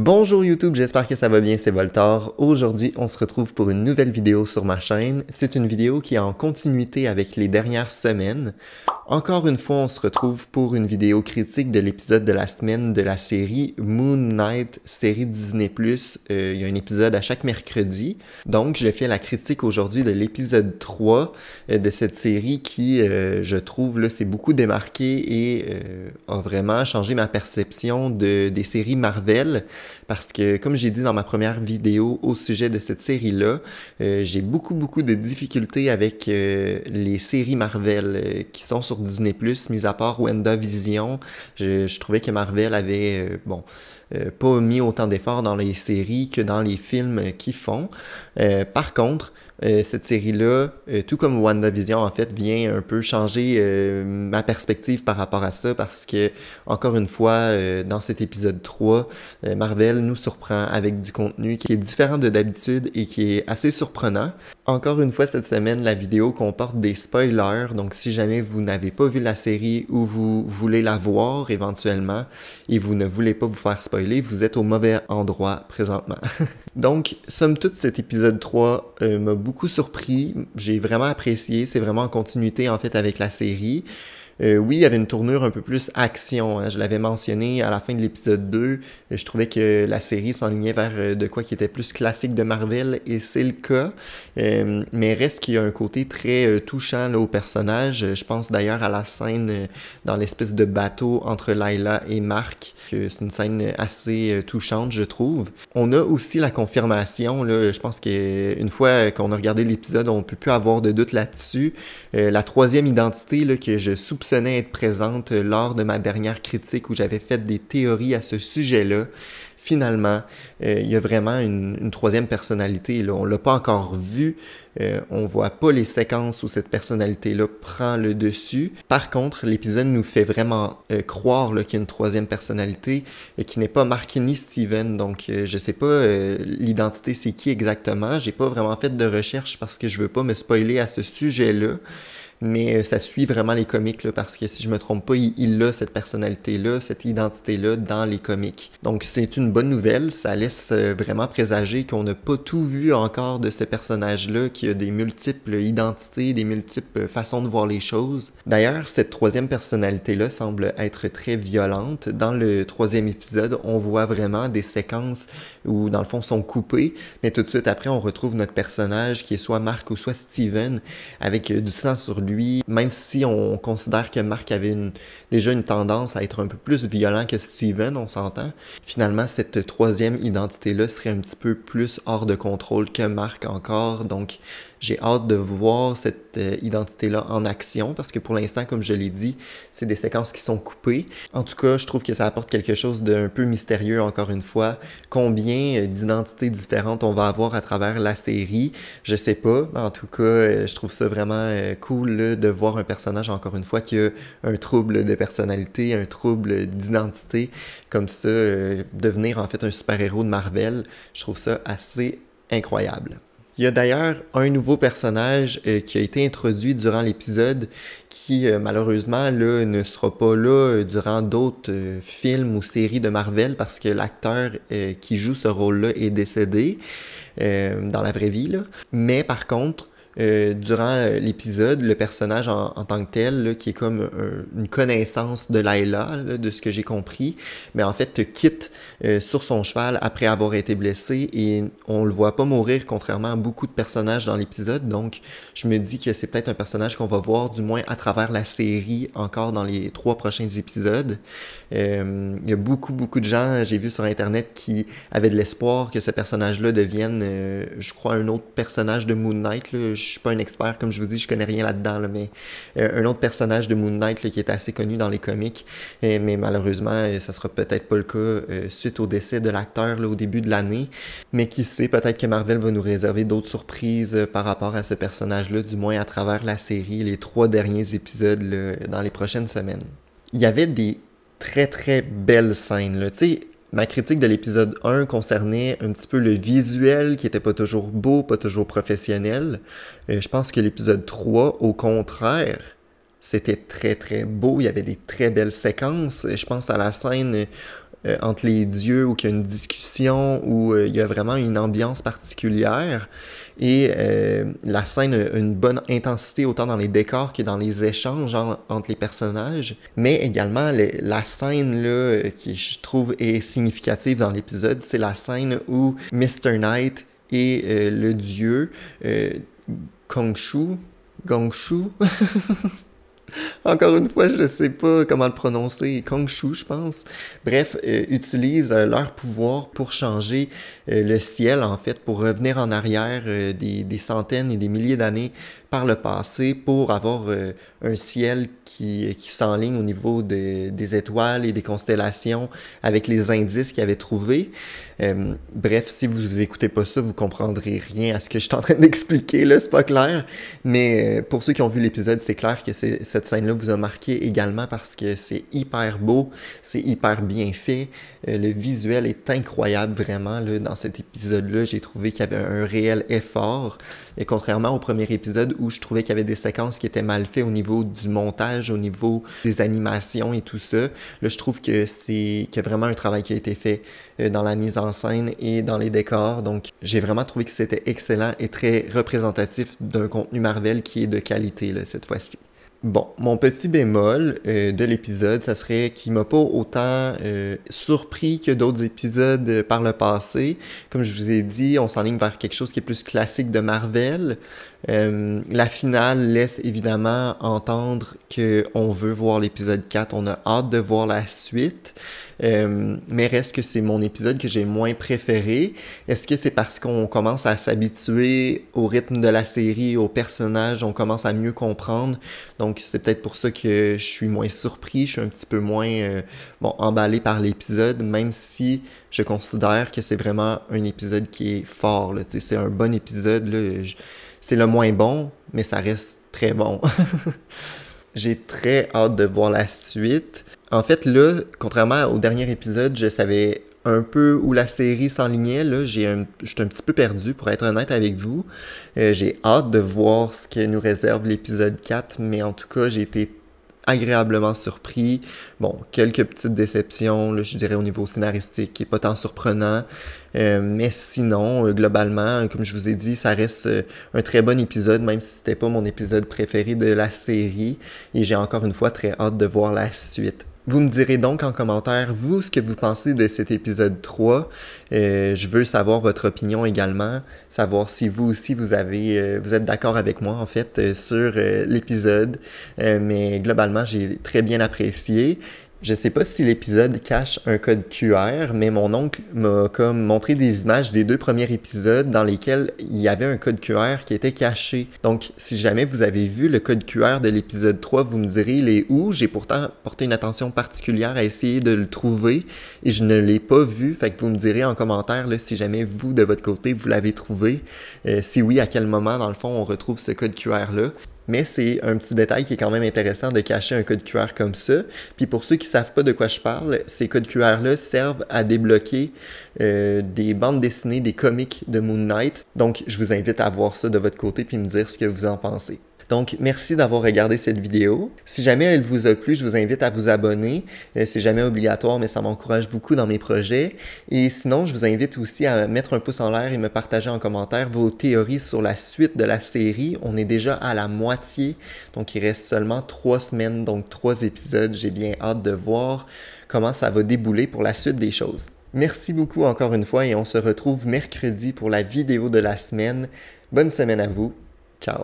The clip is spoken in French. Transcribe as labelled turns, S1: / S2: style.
S1: Bonjour YouTube, j'espère que ça va bien, c'est Voltor. Aujourd'hui, on se retrouve pour une nouvelle vidéo sur ma chaîne. C'est une vidéo qui est en continuité avec les dernières semaines. Encore une fois, on se retrouve pour une vidéo critique de l'épisode de la semaine de la série Moon Knight, série Disney+. Il y a un épisode à chaque mercredi. Donc, je fais la critique aujourd'hui de l'épisode 3 de cette série qui, je trouve, là, s'est beaucoup démarqué et a vraiment changé ma perception des séries Marvel. Parce que, comme j'ai dit dans ma première vidéo au sujet de cette série-là, j'ai beaucoup de difficultés avec les séries Marvel qui sont sur Disney+, mis à part WandaVision. Je trouvais que Marvel avait, pas mis autant d'efforts dans les séries que dans les films qu'ils font. Par contre, cette série-là, tout comme WandaVision, en fait, vient un peu changer ma perspective par rapport à ça parce que, encore une fois, dans cet épisode 3, Marvel nous surprend avec du contenu qui est différent de d'habitude et qui est assez surprenant. Encore une fois, cette semaine, la vidéo comporte des spoilers, donc si jamais vous n'avez pas vu la série ou vous voulez la voir éventuellement et vous ne voulez pas vous faire spoiler, vous êtes au mauvais endroit présentement. Donc, somme toute, cet épisode 3 m'a beaucoup surpris, j'ai vraiment apprécié, c'est vraiment en continuité en fait avec la série. Oui, il y avait une tournure un peu plus action, hein. Je l'avais mentionné à la fin de l'épisode 2, je trouvais que la série s'enlignait vers de quoi qui était plus classique de Marvel, et c'est le cas, mais reste qu'il y a un côté très touchant là, au personnage. Je pense d'ailleurs à la scène dans l'espèce de bateau entre Layla et Mark, que c'est une scène assez touchante, je trouve. On a aussi la confirmation, là, je pense qu'une fois qu'on a regardé l'épisode, on ne peut plus avoir de doute là-dessus. La troisième identité là, que je soupçonnais être présente lors de ma dernière critique où j'avais fait des théories à ce sujet-là. Finalement, il y a vraiment une troisième personnalité. Là. On ne l'a pas encore vu. On ne voit pas les séquences où cette personnalité-là prend le dessus. Par contre, l'épisode nous fait vraiment croire qu'il y a une troisième personnalité qui n'est pas Mark ni Steven. Donc, je ne sais pas l'identité c'est qui exactement. J'ai pas vraiment fait de recherche parce que je veux pas me spoiler à ce sujet-là. Mais ça suit vraiment les comics là, parce que si je me trompe pas, il a cette personnalité-là, cette identité-là dans les comics. Donc c'est une bonne nouvelle, ça laisse vraiment présager qu'on n'a pas tout vu encore de ce personnage-là, qui a des multiples identités, des multiples façons de voir les choses. D'ailleurs, cette troisième personnalité-là semble être très violente. Dans le troisième épisode, on voit vraiment des séquences où dans le fond sont coupées, mais tout de suite après, on retrouve notre personnage qui est soit Mark ou soit Steven, avec du sang sur lui, même si on considère que Mark avait déjà une tendance à être un peu plus violent que Steven, on s'entend. Finalement, cette troisième identité-là serait un petit peu plus hors de contrôle que Mark encore, donc j'ai hâte de voir cette identité-là en action, parce que pour l'instant, comme je l'ai dit, c'est des séquences qui sont coupées. En tout cas, je trouve que ça apporte quelque chose d'un peu mystérieux, encore une fois. Combien d'identités différentes on va avoir à travers la série, je sais pas. En tout cas, je trouve ça vraiment cool là, de voir un personnage, encore une fois, qui a un trouble de personnalité, un trouble d'identité, comme ça, devenir en fait un super-héros de Marvel. Je trouve ça assez incroyable. Il y a d'ailleurs un nouveau personnage qui a été introduit durant l'épisode qui malheureusement là, ne sera pas là durant d'autres films ou séries de Marvel parce que l'acteur qui joue ce rôle-là est décédé dans la vraie vie. Là. Mais par contre, durant l'épisode, le personnage en tant que tel, là, qui est comme une connaissance de Layla, là, de ce que j'ai compris, mais en fait quitte sur son cheval après avoir été blessé et on le voit pas mourir contrairement à beaucoup de personnages dans l'épisode, donc je me dis que c'est peut-être un personnage qu'on va voir du moins à travers la série encore dans les 3 prochains épisodes. Il y a beaucoup de gens, j'ai vu sur internet, qui avaient de l'espoir que ce personnage-là devienne, je crois, un autre personnage de Moon Knight, là. Je suis pas un expert, comme je vous dis, je connais rien là-dedans, là, mais un autre personnage de Moon Knight là, qui est assez connu dans les comics, mais malheureusement, ça sera peut-être pas le cas suite au décès de l'acteur au début de l'année, mais qui sait, peut-être que Marvel va nous réserver d'autres surprises par rapport à ce personnage-là, du moins à travers la série, les 3 derniers épisodes là, dans les prochaines semaines. Il y avait des très belles scènes, là, tu sais. Ma critique de l'épisode 1 concernait un petit peu le visuel qui était pas toujours beau, pas toujours professionnel. Je pense que l'épisode 3, au contraire, c'était très beau. Il y avait des très belles séquences. Je pense à la scène entre les dieux où il y a une discussion discussion où il y a vraiment une ambiance particulière et la scène a une bonne intensité autant dans les décors que dans les échanges entre les personnages, mais également la scène là, qui je trouve est significative dans l'épisode, c'est la scène où Mr. Knight et le dieu Gongshu, encore une fois, je sais pas comment le prononcer, Gongshu, je pense. Bref, utilisent leur pouvoir pour changer le ciel, en fait, pour revenir en arrière des centaines et des milliers d'années par le passé pour avoir un ciel qui s'enligne au niveau des étoiles et des constellations avec les indices qu'ils avaient trouvés. Bref, si vous écoutez pas ça, vous comprendrez rien à ce que je suis en train d'expliquer, là, c'est pas clair. Mais pour ceux qui ont vu l'épisode, c'est clair que cette scène-là vous a marqué également parce que c'est hyper beau, c'est hyper bien fait. Le visuel est incroyable, vraiment, là, dans cet épisode-là. J'ai trouvé qu'il y avait un réel effort. Et contrairement au premier épisode où je trouvais qu'il y avait des séquences qui étaient mal faites au niveau du montage, au niveau des animations et tout ça, là, je trouve que qu'il y a vraiment un travail qui a été fait dans la mise en scène et dans les décors. Donc, j'ai vraiment trouvé que c'était excellent et très représentatif d'un contenu Marvel qui est de qualité, là, cette fois-ci. Bon, mon petit bémol de l'épisode, ça serait qu'il m'a pas autant surpris que d'autres épisodes par le passé. Comme je vous ai dit, on s'enligne vers quelque chose qui est plus classique de Marvel. La finale laisse évidemment entendre qu'on veut voir l'épisode 4, on a hâte de voir la suite. Mais reste que c'est mon épisode que j'ai moins préféré. Est-ce que c'est parce qu'on commence à s'habituer au rythme de la série, aux personnages, on commence à mieux comprendre? Donc c'est peut-être pour ça que je suis moins surpris, je suis un petit peu moins emballé par l'épisode, même si je considère que c'est vraiment un épisode qui est fort. Là. C'est un bon épisode, là. C'est le moins bon, mais ça reste très bon. J'ai très hâte de voir la suite. En fait, là, contrairement au dernier épisode, je savais un peu où la série s'enlignait. Là, je suis un petit peu perdu, pour être honnête avec vous. J'ai hâte de voir ce que nous réserve l'épisode 4, mais en tout cas, j'ai été agréablement surpris. Bon, quelques petites déceptions, là, je dirais au niveau scénaristique, qui n'est pas tant surprenant. Mais sinon, globalement, comme je vous ai dit, ça reste un très bon épisode, même si c'était pas mon épisode préféré de la série. Et j'ai encore une fois très hâte de voir la suite. Vous me direz donc en commentaire, vous, ce que vous pensez de cet épisode 3. Je veux savoir votre opinion également, savoir si vous aussi vous êtes d'accord avec moi en fait sur l'épisode. Mais globalement, j'ai très bien apprécié. Je sais pas si l'épisode cache un code QR, mais mon oncle m'a comme montré des images des 2 premiers épisodes dans lesquels il y avait un code QR qui était caché. Donc, si jamais vous avez vu le code QR de l'épisode 3, vous me direz il est où. J'ai pourtant porté une attention particulière à essayer de le trouver et je ne l'ai pas vu. Fait que vous me direz en commentaire là, si jamais vous, de votre côté, vous l'avez trouvé. Si oui, à quel moment, dans le fond, on retrouve ce code QR-là. Mais c'est un petit détail qui est quand même intéressant de cacher un code QR comme ça. Puis pour ceux qui ne savent pas de quoi je parle, ces codes QR-là servent à débloquer des bandes dessinées, des comics de Moon Knight. Donc, je vous invite à voir ça de votre côté puis me dire ce que vous en pensez. Donc, merci d'avoir regardé cette vidéo. Si jamais elle vous a plu, je vous invite à vous abonner. C'est jamais obligatoire, mais ça m'encourage beaucoup dans mes projets. Et sinon, je vous invite aussi à mettre un pouce en l'air et me partager en commentaire vos théories sur la suite de la série. On est déjà à la moitié, donc il reste seulement 3 semaines, donc 3 épisodes. J'ai bien hâte de voir comment ça va débouler pour la suite des choses. Merci beaucoup encore une fois et on se retrouve mercredi pour la vidéo de la semaine. Bonne semaine à vous. Ciao!